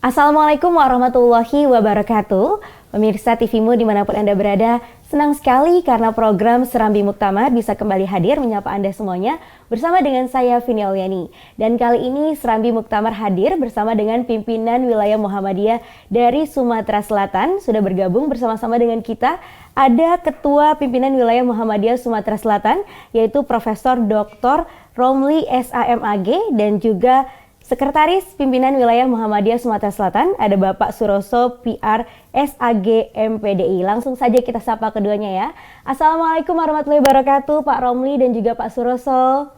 Assalamualaikum warahmatullahi wabarakatuh. Pemirsa TVMU dimanapun Anda berada, senang sekali karena program Serambi Muktamar bisa kembali hadir menyapa Anda semuanya bersama dengan saya Vini Auliani. Dan kali ini Serambi Muktamar hadir bersama dengan pimpinan wilayah Muhammadiyah dari Sumatera Selatan. Sudah bergabung bersama-sama dengan kita ada Ketua Pimpinan Wilayah Muhammadiyah Sumatera Selatan yaitu Profesor Dr. Romli SAMAG dan juga Sekretaris Pimpinan Wilayah Muhammadiyah Sumatera Selatan, ada Bapak Suroso PR SAG MPDI. Langsung saja kita sapa keduanya ya. Assalamualaikum warahmatullahi wabarakatuh Pak Romli dan juga Pak Suroso.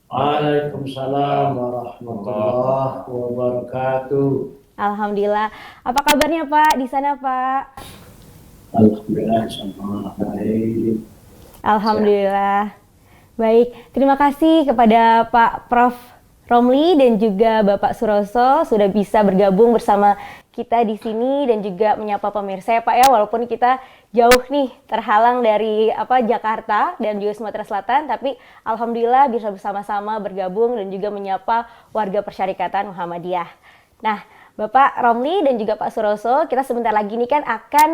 Waalaikumsalam warahmatullahi wabarakatuh. Alhamdulillah. Apa kabarnya Pak di sana Pak? Alhamdulillah sama baik. Alhamdulillah. Baik, terima kasih kepada Pak Prof. Romli dan juga Bapak Suroso sudah bisa bergabung bersama kita di sini dan juga menyapa pemirsa ya Pak ya, walaupun kita jauh nih terhalang dari Jakarta dan juga Sumatera Selatan, tapi alhamdulillah bisa bersama-sama bergabung dan juga menyapa warga Persyarikatan Muhammadiyah. Nah, Bapak Romli dan juga Pak Suroso, kita sebentar lagi nih kan akan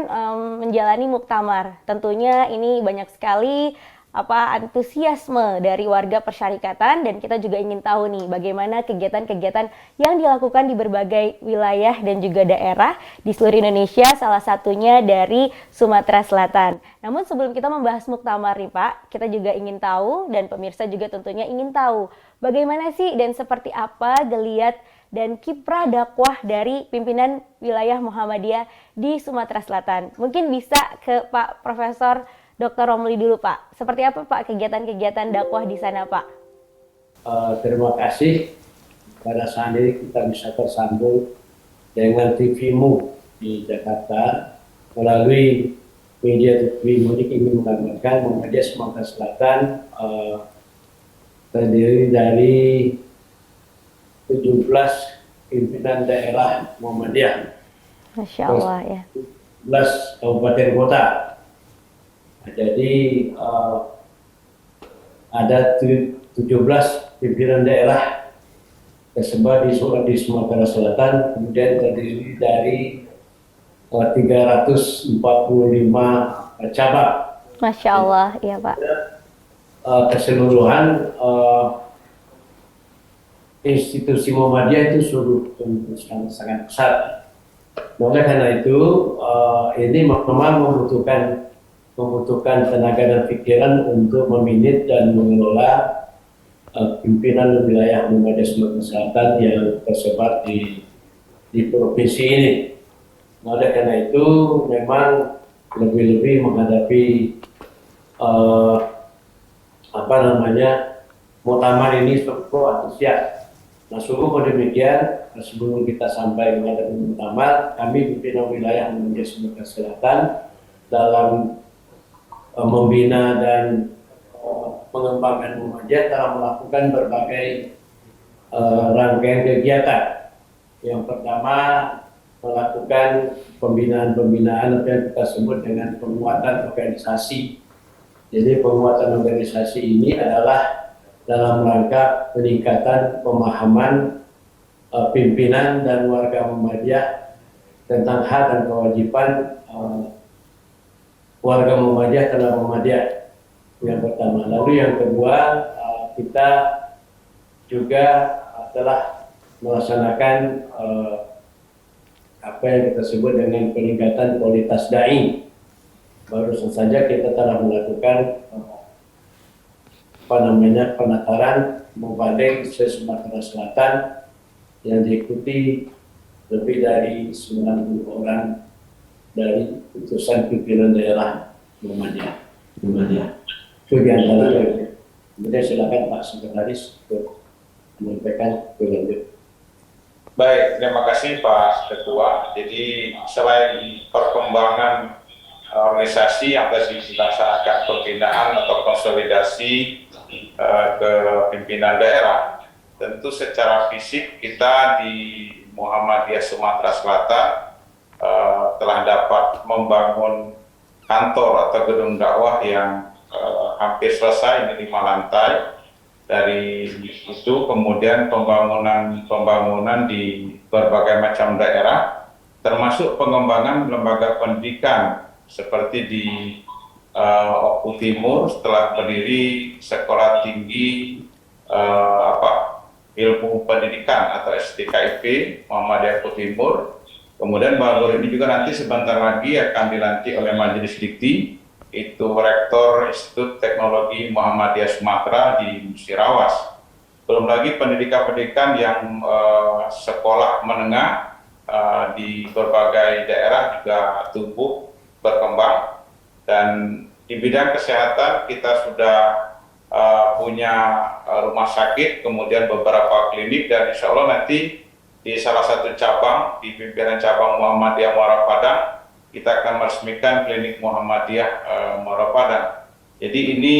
menjalani muktamar. Tentunya ini banyak sekali antusiasme dari warga Persyarikatan dan kita juga ingin tahu nih bagaimana kegiatan-kegiatan yang dilakukan di berbagai wilayah dan juga daerah di seluruh Indonesia, salah satunya dari Sumatera Selatan. Namun sebelum kita membahas muktamar nih Pak, kita juga ingin tahu dan pemirsa juga tentunya ingin tahu bagaimana sih dan seperti apa geliat dan kiprah dakwah dari pimpinan wilayah Muhammadiyah di Sumatera Selatan. Mungkin bisa ke Pak Profesor Dr. Romli dulu Pak. Seperti apa Pak kegiatan-kegiatan dakwah di sana Pak? Terima kasih. Pada saat ini kita bisa tersambung dengan TVMU di Jakarta melalui media TVMU ini ingin menggambarkan Muhammadiyah Sumatera Selatan terdiri dari 17 pimpinan daerah Muhammadiyah. Masya Allah ya. 17 kabupaten kota. Jadi ada 17 pimpinan daerah tersebar di Sumatera Selatan, kemudian terdiri dari 345 cabang. Masya Allah, iya Pak. Keseluruhan institusi Muhammadiyah itu sangat besar. Oleh karena itu, ini memang membutuhkan tenaga dan pikiran untuk meminit dan mengelola pimpinan wilayah Muhammadiyah Sumatera Selatan yang tersebar di provinsi ini. Oleh karena itu memang lebih-lebih menghadapi muktamar ini cukup antusias. Nah, sungguh demikian, sebelum kita sampai menghadapi muktamar, kami pimpinan wilayah Muhammadiyah Sumatera Selatan dalam membina dan mengembangkan Muhammadiyah telah melakukan berbagai rangkaian kegiatan. Yang pertama, melakukan pembinaan yang kita sebut dengan penguatan organisasi. Jadi penguatan organisasi ini adalah dalam rangka peningkatan pemahaman pimpinan dan warga Muhammadiyah tentang hak dan kewajiban warga Muhammadiyah terhadap Muhammadiyah, yang pertama. Lalu yang kedua, kita juga telah melaksanakan apa yang kita sebut dengan peningkatan kualitas dai. Barusan saja kita telah melakukan penataran mubalik se-Sumatera Selatan yang diikuti lebih dari 90 orang dari utusan pimpinan daerah Muhammadiyah. Itu di antaranya. Kemudian silakan Pak Sekretaris untuk menyampaikan lebih. Baik, terima kasih Pak Ketua. Jadi selain perkembangan organisasi yang tadi dilaksanakan pembinaan atau konsolidasi ke pimpinan daerah, tentu secara fisik kita di Muhammadiyah Sumatera Selatan telah dapat membangun kantor atau gedung dakwah yang hampir selesai, ini 5 lantai. Dari itu kemudian pembangunan di berbagai macam daerah, termasuk pengembangan lembaga pendidikan seperti di Oku Timur setelah berdiri Sekolah Tinggi Ilmu Pendidikan atau STKIP Muhammadiyah Oku Timur. Kemudian baru ini juga nanti sebentar lagi akan dilantik oleh Majelis Dikti, itu Rektor Institut Teknologi Muhammadiyah Sumatera di Musirawas. Belum lagi pendidikan-pendidikan yang sekolah menengah di berbagai daerah juga tumbuh berkembang. Dan di bidang kesehatan kita sudah punya rumah sakit, kemudian beberapa klinik, dan insya Allah nanti di salah satu cabang, di pimpinan cabang Muhammadiyah Muara Padang, kita akan meresmikan klinik Muhammadiyah Muara Padang. Jadi ini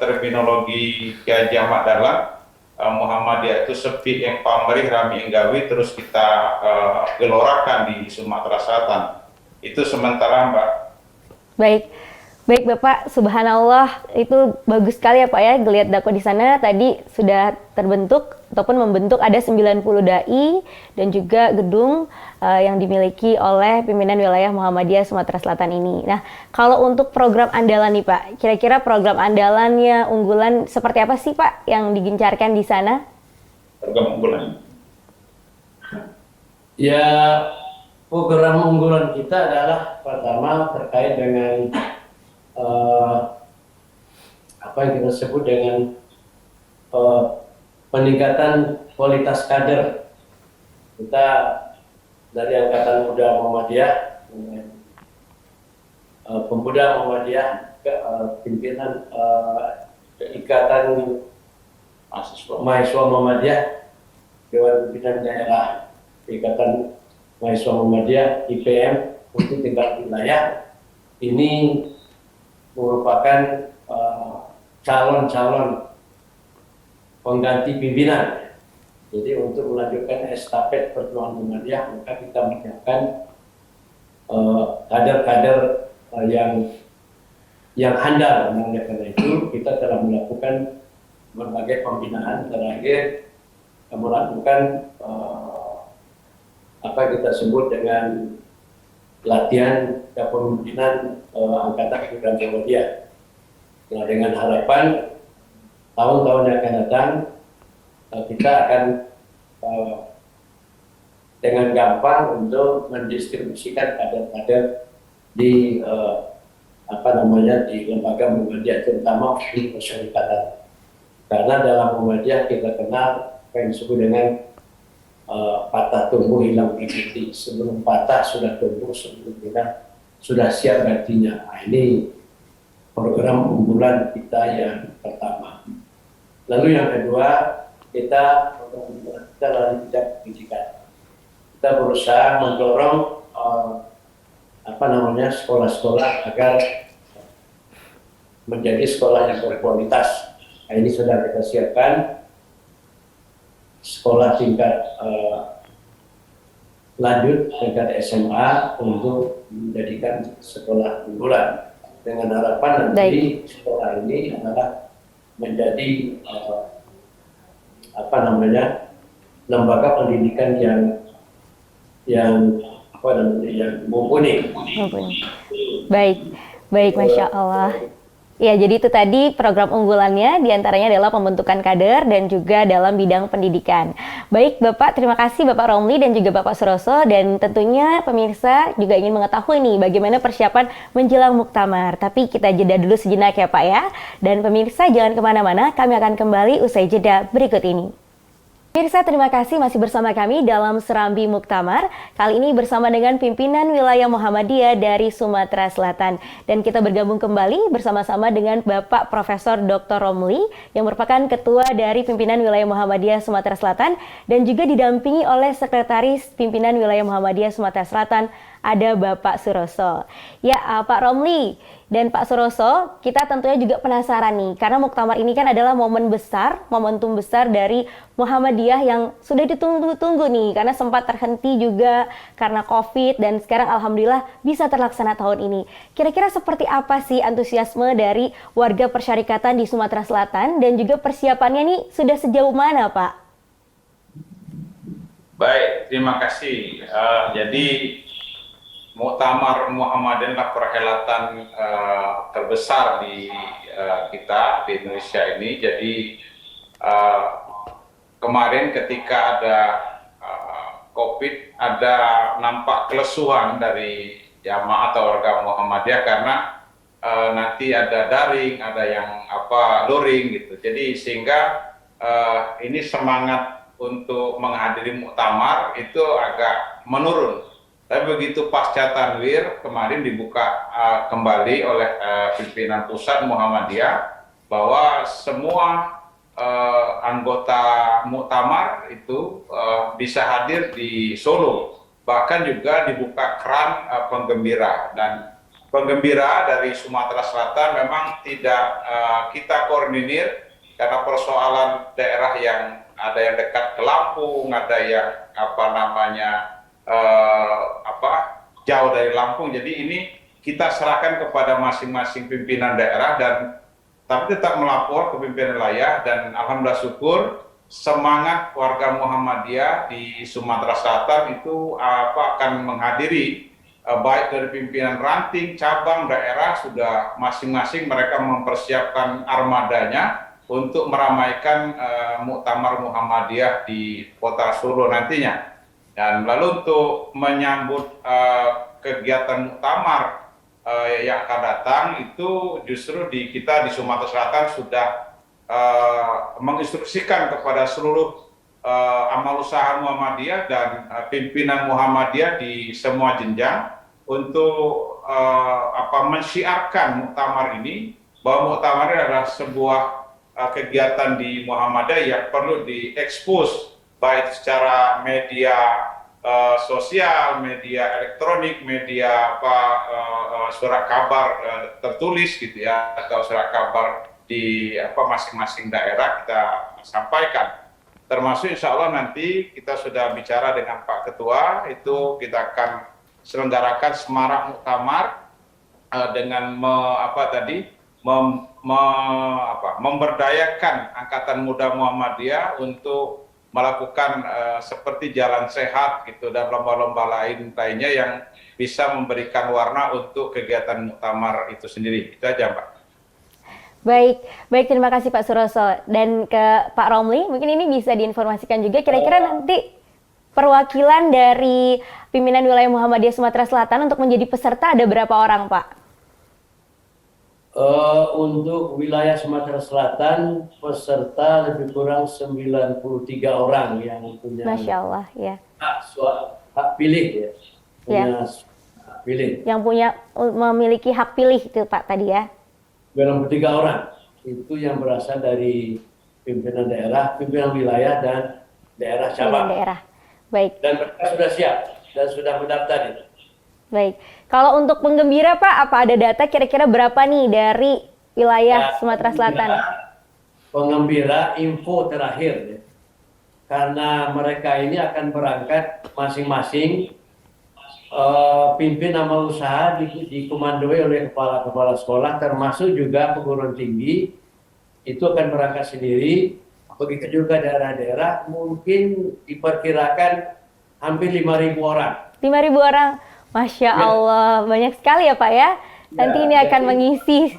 terminologi Kiai Ahmad Dahlan, Muhammadiyah itu sepi yang pamrih rami enggawi, terus kita gelorakan di Sumatera Selatan. Itu sementara, Mbak. Baik Bapak, subhanallah, itu bagus sekali ya Pak ya, ngelihat dakwah di sana tadi sudah terbentuk ataupun membentuk ada 90 dai dan juga gedung yang dimiliki oleh pimpinan wilayah Muhammadiyah Sumatera Selatan ini. Nah, kalau untuk program andalan nih Pak, kira-kira program andalannya, unggulan seperti apa sih Pak yang digencarkan di sana? Program unggulan. Ya, program unggulan kita adalah pertama terkait dengan apa yang kita sebut dengan peningkatan kualitas kader. Kita dari Angkatan Muda Muhammadiyah, pemuda Muhammadiyah, pimpinan Ikatan Mahasiswa Muhammadiyah, Dewan Pimpinan Daerah Ikatan Mahasiswa Muhammadiyah IPM untuk tingkat wilayah ini merupakan calon-calon pengganti pimpinan. Jadi untuk melanjutkan estafet perjuangan Muhammadiyah, maka kita menyiapkan kader-kader yang handal. Oleh karena itu kita telah melakukan berbagai pembinaan, terakhir melakukan apa kita sebut dengan latihan kepemimpinan Angkatan Muda Muhammadiyah. Nah, dengan harapan tahun-tahun yang akan datang kita akan dengan gampang untuk mendistribusikan kader-kader di di lembaga Muhammadiyah, terutama di masyarakatan. Karena dalam Muhammadiyah kita kenal apa yang disebut dengan patah tumbuh hilang berhenti. Sebelum patah sudah tumbuh, sebelum hilang sudah siap gantinya. Nah, ini program unggulan kita yang pertama. Lalu yang kedua, kita dalam bidang pendidikan. Kita berusaha mendorong sekolah-sekolah agar menjadi sekolah yang berkualitas. Nah, ini sudah kita siapkan sekolah tingkat lanjut, tingkat SMA untuk menjadikan sekolah unggulan, dengan harapan nanti sekolah ini adalah menjadi lembaga pendidikan yang mumpuni. Baik, Masya Allah. Ya, jadi itu tadi program unggulannya, diantaranya adalah pembentukan kader dan juga dalam bidang pendidikan. Baik Bapak, terima kasih Bapak Romli dan juga Bapak Suroso, dan tentunya pemirsa juga ingin mengetahui nih bagaimana persiapan menjelang muktamar. Tapi kita jeda dulu sejenak ya Pak ya. Dan pemirsa jangan kemana-mana, kami akan kembali usai jeda berikut ini. Pemirsa, terima kasih masih bersama kami dalam Serambi Muktamar. Kali ini bersama dengan pimpinan wilayah Muhammadiyah dari Sumatera Selatan. Dan kita bergabung kembali bersama-sama dengan Bapak Profesor Dr. Romli yang merupakan Ketua dari pimpinan wilayah Muhammadiyah Sumatera Selatan dan juga didampingi oleh Sekretaris Pimpinan Wilayah Muhammadiyah Sumatera Selatan ada Bapak Suroso. Ya, Pak Romli dan Pak Suroso, kita tentunya juga penasaran nih, karena Muktamar ini kan adalah momen besar, momentum besar dari Muhammadiyah yang sudah ditunggu-tunggu nih, karena sempat terhenti juga karena COVID dan sekarang alhamdulillah bisa terlaksana tahun ini. Kira-kira seperti apa sih antusiasme dari warga persyarikatan di Sumatera Selatan dan juga persiapannya nih sudah sejauh mana, Pak? Baik, terima kasih. Jadi Muktamar Muhammadiyah adalah perhelatan terbesar di kita di Indonesia ini. Jadi kemarin ketika ada COVID, ada nampak kelesuan dari jamaah atau warga Muhammadiyah karena nanti ada daring, ada yang luring gitu. Jadi sehingga ini semangat untuk menghadiri muktamar itu agak menurun. Tapi begitu pasca tanwir kemarin dibuka kembali oleh pimpinan pusat Muhammadiyah bahwa semua anggota muktamar itu bisa hadir di Solo. Bahkan juga dibuka keran penggembira, dan penggembira dari Sumatera Selatan memang tidak kita koordinir karena persoalan daerah yang ada yang dekat ke Lampung, ada yang jauh dari Lampung. Jadi ini kita serahkan kepada masing-masing pimpinan daerah, dan tapi tetap melapor ke pimpinan wilayah, dan alhamdulillah syukur semangat warga Muhammadiyah di Sumatera Selatan itu akan menghadiri baik dari pimpinan ranting, cabang, daerah, sudah masing-masing mereka mempersiapkan armadanya untuk meramaikan Muktamar Muhammadiyah di Kota Solo nantinya. Dan lalu untuk menyambut kegiatan muktamar yang akan datang itu justru kita di Sumatera Selatan sudah menginstruksikan kepada seluruh amal usaha Muhammadiyah dan pimpinan Muhammadiyah di semua jenjang untuk mensyiarkan muktamar ini, bahwa muktamar ini adalah sebuah kegiatan di Muhammadiyah yang perlu diekspos baik secara media sosial, media elektronik, media surat kabar tertulis gitu ya, atau surat kabar di masing-masing daerah kita sampaikan. Termasuk insya Allah nanti kita sudah bicara dengan Pak Ketua, itu kita akan selenggarakan semarak muktamar dengan memberdayakan Angkatan Muda Muhammadiyah untuk melakukan seperti jalan sehat gitu, dan lomba-lomba lainnya yang bisa memberikan warna untuk kegiatan muktamar itu sendiri. Itu aja, Pak. Baik, terima kasih Pak Suroso. Dan ke Pak Romli, mungkin ini bisa diinformasikan juga kira-kira nanti perwakilan dari pimpinan wilayah Muhammadiyah Sumatera Selatan untuk menjadi peserta ada berapa orang, Pak? Untuk wilayah Sumatera Selatan, peserta lebih kurang 93 orang yang punya Masya Allah, ya. hak pilih ya. Hak pilih. Yang memiliki hak pilih itu Pak tadi ya. 93 orang. Itu yang berasal dari pimpinan daerah, pimpinan wilayah, dan daerah cabang. Daerah. Baik. Dan mereka sudah siap dan sudah mendaftar itu. Baik. Kalau untuk penggembira Pak, apa ada data kira-kira berapa nih dari wilayah Sumatera Selatan? Penggembira info terakhir ya. Karena mereka ini akan berangkat masing-masing pimpin amal usaha dikomandoi oleh kepala-kepala sekolah, termasuk juga perguruan tinggi itu akan berangkat sendiri. Begitu juga daerah-daerah, mungkin diperkirakan hampir 5.000 orang. 5.000 orang. Masya Allah, banyak sekali ya Pak ya. Nanti ini akan mengisi.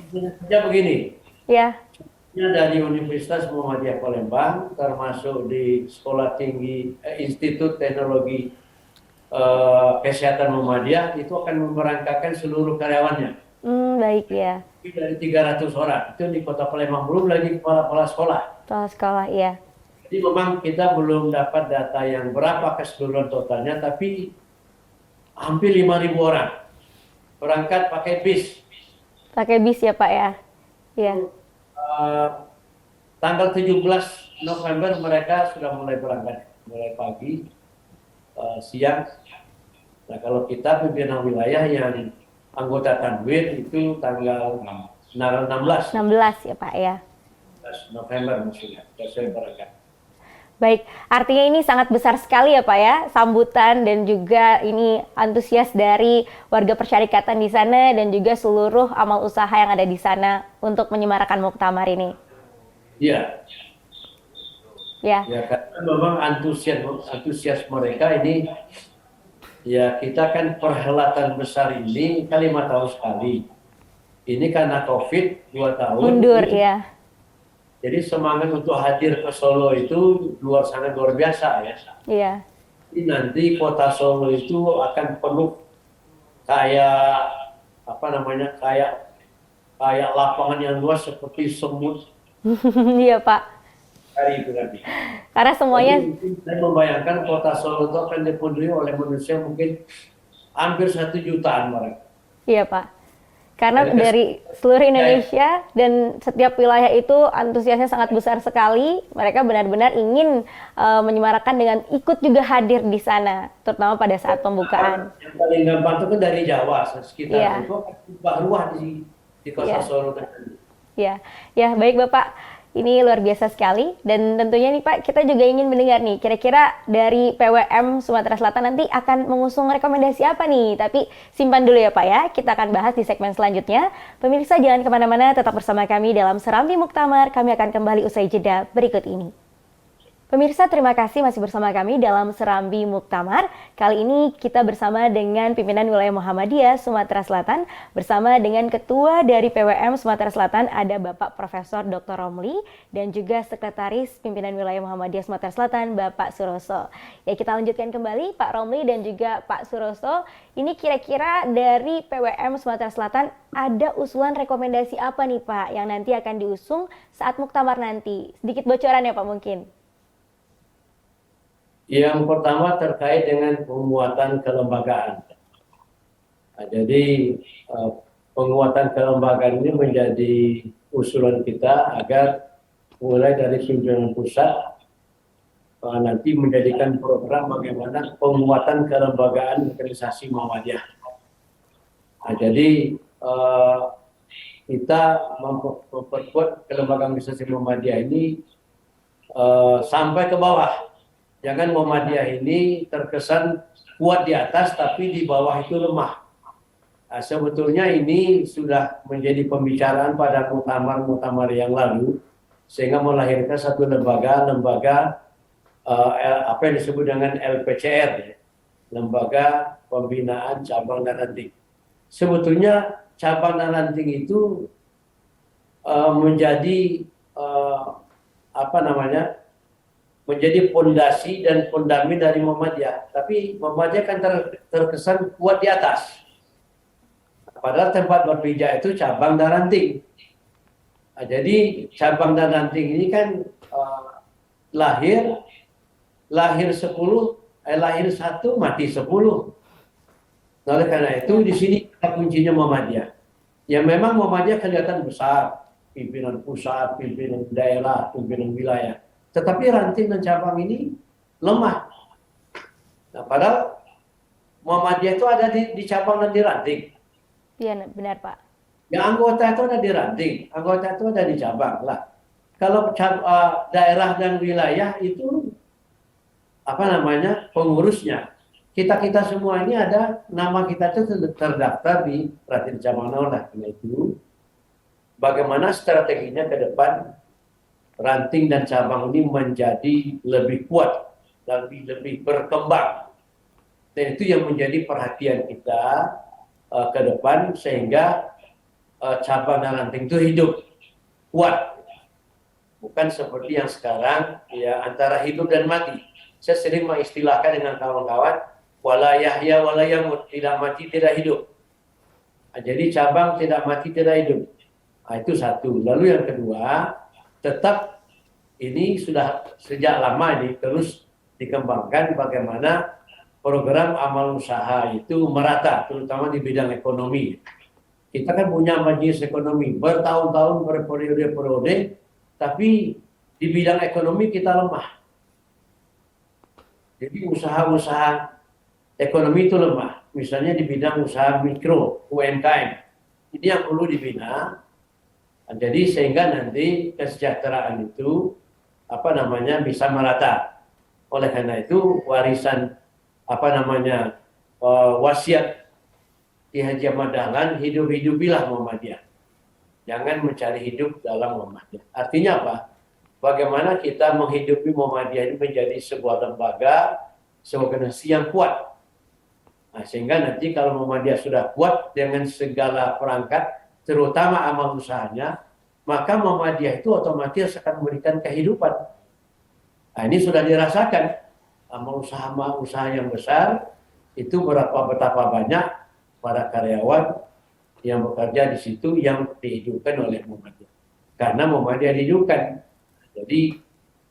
Ya begini. Ya. Dari Universitas Muhammadiyah Palembang, termasuk di Sekolah Tinggi Institut Teknologi Kesehatan Muhammadiyah, itu akan memberangkatkan seluruh karyawannya. Baik ya. Dari 300 orang, itu di Kota Palembang, belum lagi kepala sekolah. Kepala sekolah, iya. Jadi memang kita belum dapat data yang berapa keseluruhan totalnya, tapi hampir 5.000 orang berangkat pakai bis. Pakai bis ya Pak ya? Iya. Tanggal 17 November mereka sudah mulai berangkat, mulai pagi, siang, Nah kalau kita pimpinan wilayah yang anggota Tanwir itu tanggal 16 16 ya Pak ya. November maksudnya, saya berangkat. Baik, artinya ini sangat besar sekali ya Pak ya, sambutan dan juga ini antusias dari warga persyarikatan di sana dan juga seluruh amal usaha yang ada di sana untuk menyemarakan muktamar ini. Iya, Ya, ya karena memang antusias mereka ini, ya kita kan perhelatan besar ini kan 5 tahun sekali. Ini karena COVID 2 tahun. mundur ini, ya. jadi semangat untuk hadir ke Solo itu sangat luar biasa ya. Iya, Jadi nanti kota Solo itu akan penuh kayak apa namanya, kayak lapangan yang luas seperti semut iya Pak. hari itu nanti. Karena semuanya, Jadi saya membayangkan kota Solo itu akan dipenuhi oleh manusia mungkin hampir 1 jutaan mereka. iya Pak. Karena Jadi dari seluruh Indonesia dan setiap wilayah itu antusiasnya sangat besar sekali. Mereka benar-benar ingin menyemarakan dengan ikut juga hadir di sana, terutama pada saat pembukaan. Yang paling gampang itu kan dari Jawa, sekitar Iya. itu akan ruah di kota Iya. Solo tadi. Ya, ya baik Bapak. Ini luar biasa sekali dan tentunya nih Pak, kita juga ingin mendengar nih kira-kira dari PWM Sumatera Selatan nanti akan mengusung rekomendasi apa nih? Tapi simpan dulu ya Pak ya, kita akan bahas di segmen selanjutnya. Pemirsa jangan kemana-mana, tetap bersama kami dalam Serambi Muktamar. Kami akan kembali usai jeda berikut ini. Pemirsa, terima kasih masih bersama kami dalam Serambi Muktamar. Kali ini kita bersama dengan pimpinan wilayah Muhammadiyah Sumatera Selatan, bersama dengan Ketua dari PWM Sumatera Selatan, ada Bapak Profesor Dr. Romli, dan juga Sekretaris Pimpinan Wilayah Muhammadiyah Sumatera Selatan, Bapak Suroso. Ya, kita lanjutkan kembali Pak Romli dan juga Pak Suroso. Ini kira-kira dari PWM Sumatera Selatan ada usulan rekomendasi apa nih Pak, yang nanti akan diusung saat Muktamar nanti? Sedikit bocoran ya Pak mungkin. Yang pertama terkait dengan penguatan kelembagaan. Nah, jadi penguatan kelembagaan ini menjadi usulan kita agar mulai dari pimpinan pusat nanti menjadikan program bagaimana penguatan kelembagaan organisasi Muhammadiyah. Nah, jadi kita memperkuat kelembagaan organisasi Muhammadiyah ini sampai ke bawah. Jangan Muhammadiyah ini terkesan kuat di atas tapi di bawah itu lemah. Nah, sebetulnya ini sudah menjadi pembicaraan pada muktamar-muktamar yang lalu sehingga melahirkan satu lembaga apa yang disebut dengan LPCR, ya, Lembaga Pembinaan Cabang dan Ranting. Sebetulnya cabang dan ranting itu menjadi menjadi pondasi dan fondamen dari Muhammadiyah. Tapi Muhammadiyah kan terkesan kuat di atas. Padahal tempat berpijak itu cabang dan ranting. Nah, jadi cabang dan ranting ini kan lahir 10, lahir 1, mati 10. Nah, oleh karena itu di sini kuncinya Muhammadiyah. Ya memang Muhammadiyah kelihatan besar, pimpinan pusat, pimpinan daerah, pimpinan wilayah. Tetapi ranting dan cabang ini lemah. Nah, padahal Muhammadiyah itu ada di cabang dan di ranting. Iya benar Pak. Ya anggota itu ada di ranting, anggota itu ada di cabang lah. Kalau daerah dan wilayah itu pengurusnya. Kita semua ini ada nama kita itu terdaftar di ranting cabang. Nah, itu bagaimana strateginya ke depan ranting dan cabang ini menjadi lebih kuat, lebih berkembang. Dan itu yang menjadi perhatian kita ke depan sehingga cabang dan ranting itu hidup, kuat. Bukan seperti yang sekarang, ya antara hidup dan mati. Saya sering mengistilahkan dengan kawan-kawan, wala yahya wala yamut, tidak mati tidak hidup. Nah, jadi cabang tidak mati tidak hidup. Nah, itu satu. Lalu yang kedua, tetap ini sudah sejak lama ini terus dikembangkan bagaimana program amal usaha itu merata, terutama di bidang ekonomi. Kita kan punya majelis ekonomi bertahun-tahun, berperiode-periode, tapi di bidang ekonomi kita lemah. Jadi usaha-usaha ekonomi itu lemah. misalnya di bidang usaha mikro, UMKM. Ini yang perlu dibina. Jadi sehingga nanti kesejahteraan itu bisa merata. Oleh karena itu warisan wasiat Ki Haji Ahmad Dahlan, hidup-hidupilah Muhammadiyah. Jangan mencari hidup dalam Muhammadiyah. Artinya apa? Bagaimana kita menghidupi Muhammadiyah ini menjadi sebuah lembaga, sebuah organisasi yang kuat. Nah, sehingga nanti kalau Muhammadiyah sudah kuat dengan segala perangkat, terutama amal usahanya, maka Muhammadiyah itu otomatis akan memberikan kehidupan. Nah, ini sudah dirasakan. Amal usaha yang besar, itu betapa banyak para karyawan yang bekerja di situ yang dihidupkan oleh Muhammadiyah. Karena Muhammadiyah dihidupkan. Jadi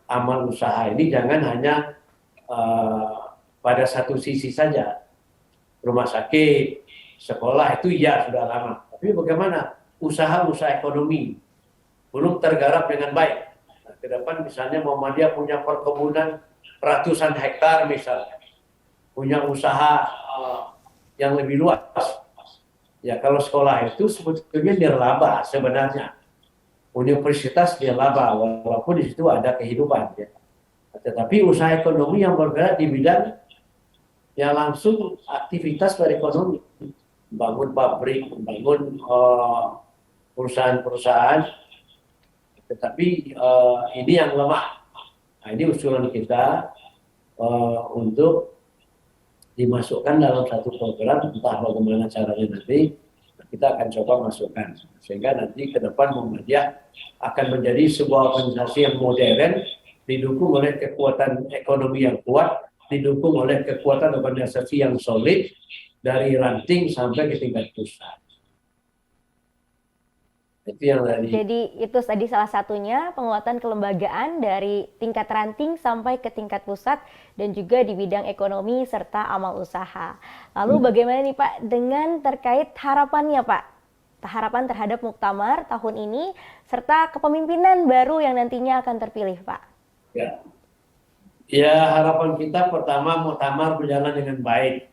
amal usaha ini jangan hanya pada satu sisi saja. Rumah sakit, sekolah itu ya sudah lama. Tapi bagaimana usaha-usaha ekonomi belum tergarap dengan baik. Nah, ke depan misalnya Muhammadiyah punya perkebunan ratusan hektar misalnya, punya usaha yang lebih luas. Ya kalau sekolah itu sebetulnya nirlaba sebenarnya. Universitas nirlaba walaupun di situ ada kehidupan. Ya. Tetapi usaha ekonomi yang bergerak di bidang yang langsung aktivitas berekonomi, membangun pabrik, membangun perusahaan-perusahaan, tetapi ini yang lemah. Nah, ini usulan kita untuk dimasukkan dalam satu program, entah bagaimana caranya nanti, kita akan coba masukkan. Sehingga nanti ke depan Muhammadiyah akan menjadi sebuah organisasi yang modern, didukung oleh kekuatan ekonomi yang kuat, didukung oleh kekuatan organisasi yang solid dari ranting sampai ke tingkat pusat. Itu yang tadi. Jadi itu tadi salah satunya penguatan kelembagaan dari tingkat ranting sampai ke tingkat pusat dan juga di bidang ekonomi serta amal usaha. Lalu bagaimana nih Pak dengan terkait harapannya Pak? Harapan terhadap Muktamar tahun ini serta kepemimpinan baru yang nantinya akan terpilih Pak. Ya harapan kita pertama Muktamar berjalan dengan baik.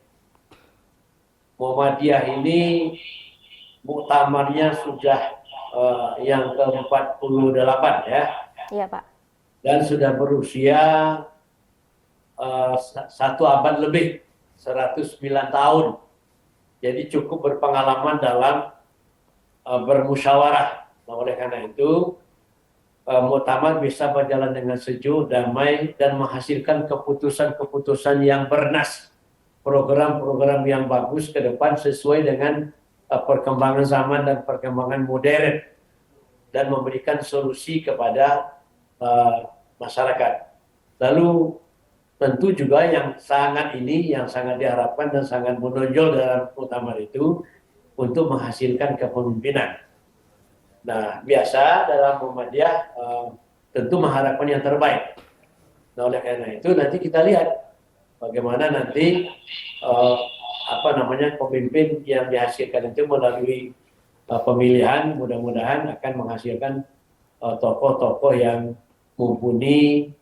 Muhammadiyah ini Muktamarnya sudah yang ke-48 ya. Iya Pak. Dan sudah berusia 1 abad lebih, 109 tahun. Jadi cukup berpengalaman dalam bermusyawarah. Nah, oleh karena itu Muktamar bisa berjalan dengan sejuk, damai, dan menghasilkan keputusan-keputusan yang bernas, program-program yang bagus ke depan sesuai dengan perkembangan zaman dan perkembangan modern, dan memberikan solusi kepada masyarakat. Lalu tentu juga yang sangat diharapkan dan sangat menonjol dalam Muktamar itu untuk menghasilkan kepemimpinan. Nah, biasa dalam Muhammadiyah tentu mengharapkan yang terbaik. Nah, oleh karena itu nanti kita lihat bagaimana nanti pemimpin yang dihasilkan itu melalui pemilihan, mudah-mudahan akan menghasilkan tokoh-tokoh yang mumpuni,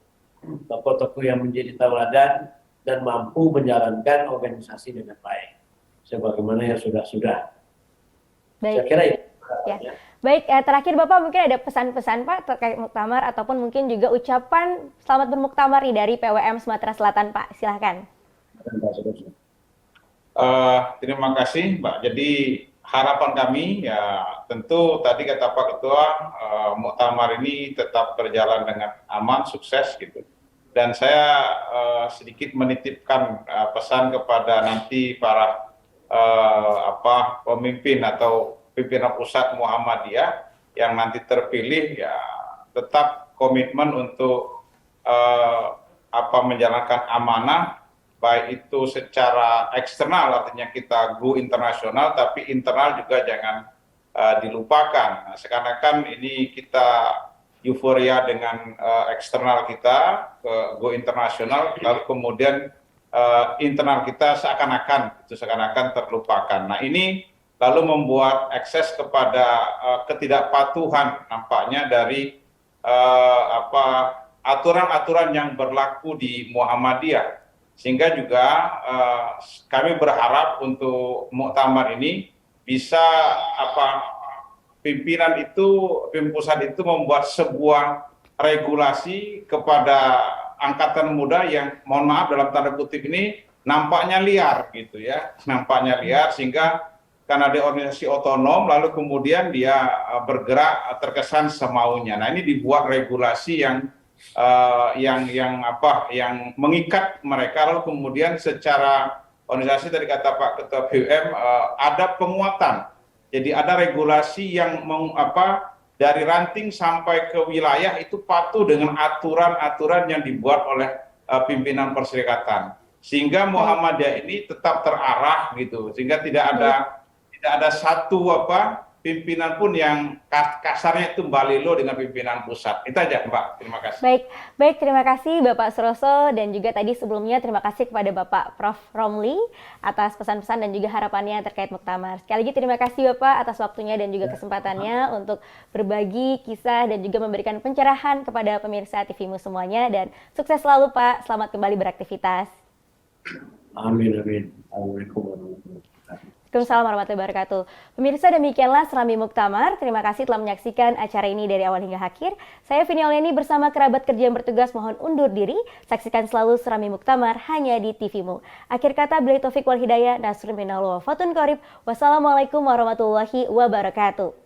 tokoh-tokoh yang menjadi tauladan dan mampu menjalankan organisasi dengan baik, sebagaimana yang sudah-sudah. Saya kira itu. Ya. Baik, terakhir Bapak mungkin ada pesan-pesan Pak terkait Muktamar ataupun mungkin juga ucapan selamat bermuktamar nih dari PWM Sumatera Selatan Pak, silahkan. Terima kasih Mbak. Jadi harapan kami ya tentu tadi kata Pak Ketua, Muktamar ini tetap berjalan dengan aman, sukses gitu. Dan saya sedikit menitipkan pesan kepada nanti para pemimpin atau pimpinan pusat Muhammadiyah yang nanti terpilih ya tetap komitmen untuk menjalankan amanah, baik itu secara eksternal artinya kita go internasional, tapi internal juga jangan dilupakan. Nah, seakan-akan ini kita euforia dengan eksternal kita go internasional, lalu kemudian internal kita seakan-akan terlupakan. Nah, ini lalu membuat akses kepada ketidakpatuhan nampaknya dari aturan-aturan yang berlaku di Muhammadiyah. Sehingga juga kami berharap untuk muktamar ini bisa pimpinan pusat itu membuat sebuah regulasi kepada angkatan muda yang mohon maaf dalam tanda kutip ini nampaknya liar gitu ya, nampaknya liar sehingga karena dia organisasi otonom lalu kemudian dia bergerak terkesan semaunya. Nah, ini dibuat regulasi yang mengikat mereka, lalu kemudian secara organisasi tadi kata Pak Ketua BUM ada penguatan. Jadi ada regulasi yang dari ranting sampai ke wilayah itu patuh dengan aturan-aturan yang dibuat oleh pimpinan perserikatan. Sehingga Muhammadiyah ini tetap terarah gitu. Sehingga tidak ada satu pimpinan pun yang kasarnya itu balilo dengan pimpinan pusat. Itu aja Mbak, terima kasih. Baik, terima kasih Bapak Suroso dan juga tadi sebelumnya terima kasih kepada Bapak Prof. Romli atas pesan-pesan dan juga harapannya terkait muktamar. Sekali lagi terima kasih Bapak atas waktunya dan juga kesempatannya untuk berbagi kisah dan juga memberikan pencerahan kepada pemirsa TVMU semuanya dan sukses selalu Pak, selamat kembali beraktivitas. Amin. Assalamualaikum warahmatullahi wabarakatuh. Waalaikumsalam warahmatullahi wabarakatuh. Pemirsa, demikianlah Serambi Muktamar. Terima kasih telah menyaksikan acara ini dari awal hingga akhir. Saya Vini Oliani bersama kerabat kerja yang bertugas mohon undur diri. Saksikan selalu Serambi Muktamar hanya di TVMU. Akhir kata, billahi taufik wal hidayah, nasrun minallah wa fatun qarib. Wassalamualaikum warahmatullahi wabarakatuh.